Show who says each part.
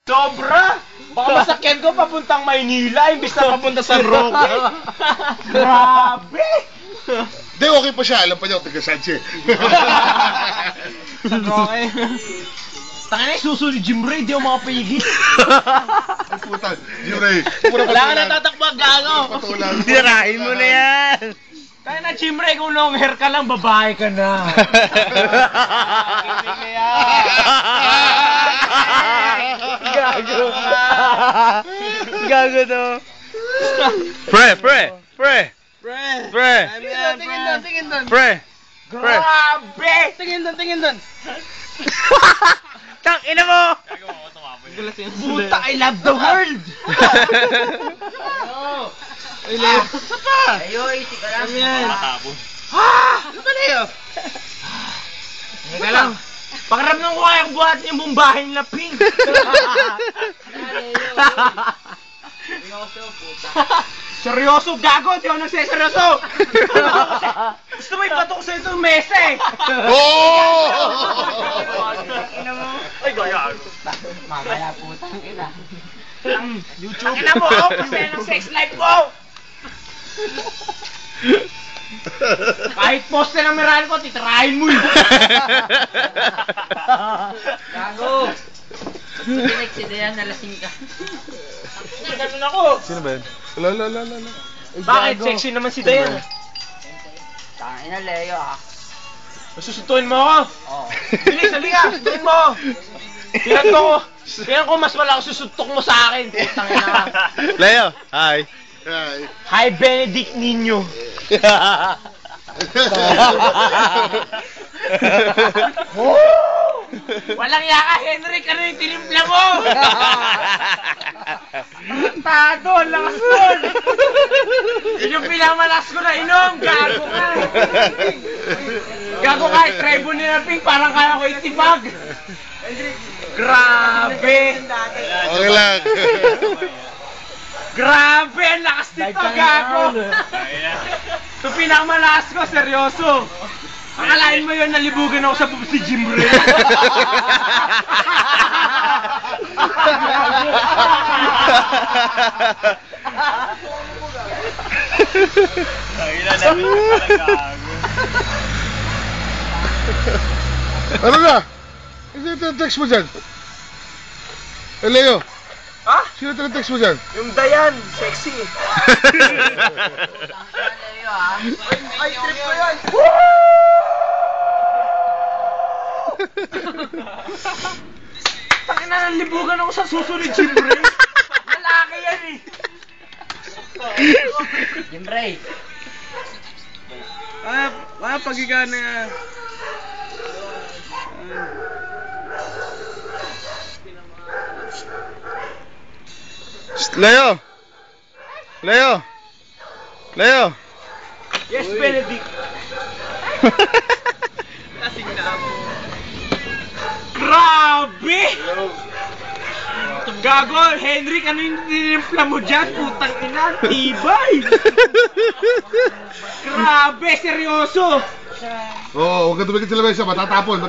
Speaker 1: Sobra! Baka masakyan ko papuntang Maynila imbis na papunta San Roque. Grabe!
Speaker 2: Hindi, okay pa siya. Alam pa niya kung taga saan siya.
Speaker 1: San Roque. Tangina yung suso ni Jim Ray, di ako makapigil.
Speaker 2: Ay puta, Jim Ray.
Speaker 1: Wala ka natatakbang gago.
Speaker 3: Sirahin mo na yan.
Speaker 1: Kaya na Jim Ray, kung long hair ka lang, babae ka na.
Speaker 3: Gago. Gago to. Pre.
Speaker 1: Tingin doon.
Speaker 3: Pre.
Speaker 1: Grabe! Tingin doon.
Speaker 3: Tang ina mo.
Speaker 1: Puta, I love the world! Isa pa!
Speaker 4: Ayoy, tika lang.
Speaker 1: Ano yan? Ano ba na yun? Teka lang. Pakiramdam ko kaya buhatin yung buong bahay nila pink. Seryoso, gago! Di ako nagseseryoso! Gusto mo ipatok sa itong mesa eh!
Speaker 2: Oh!
Speaker 1: Ay, gayago.
Speaker 4: Mamaya putang ina.
Speaker 1: YouTube. Ang ina mo, oh! Kasi ng sex life ko! Kahit poste ng meral ko, titirahin mo eh!
Speaker 4: Gago. Pinig si Dayan, nalasing ka.
Speaker 1: Ganun ako!
Speaker 3: Sino ba yun?
Speaker 2: La.
Speaker 1: Bakit? Sexy naman si Dayan.
Speaker 4: Tangina, Leo ah.
Speaker 1: Masusuntuin mo ako?
Speaker 4: Oo.
Speaker 1: Bilis, halika! Suntuin mo ako! Tingnan ko mas wala ako susuntok mo sa akin. Putang ina ka.
Speaker 3: Leo, hi.
Speaker 2: Hi.
Speaker 1: Hi, Benedict Nino. Walang yaka, Henrik! Ano yung tinimpla mo? Tado, ang lakas nun! Yun yung pinamalakas ko na inom! Gago ka! Gago ka! Try mo nila pink, parang kaya ko itibag! Grabe!
Speaker 2: Okay lang.
Speaker 1: Grabe! Ang lakas nito, gago! Ito pinamalakas ko, seryoso! Akalain mo yun, nalibugan ako sa si Jim Ray.
Speaker 2: Ano na? Sino text mo dyan? Leo,
Speaker 1: Ha?
Speaker 2: sino text mo dyan?
Speaker 1: Yung Dayan, sexy.
Speaker 4: Tangina, Leo ah.
Speaker 1: Ay, trip ko yun. Takin na, nalibugan ako sa suso ni Jim Ray. Malaki yan eh.
Speaker 4: Jim Ray.
Speaker 3: Pagiga na. Leo.
Speaker 1: Yes, Benedict. Grabe! Gago, Henrik, ano yung tinimpla mo dyan? Putang ina, tibay! Grabe, seryoso!
Speaker 2: Oo, huwag ka tumigil sa lamesa. Matatapon.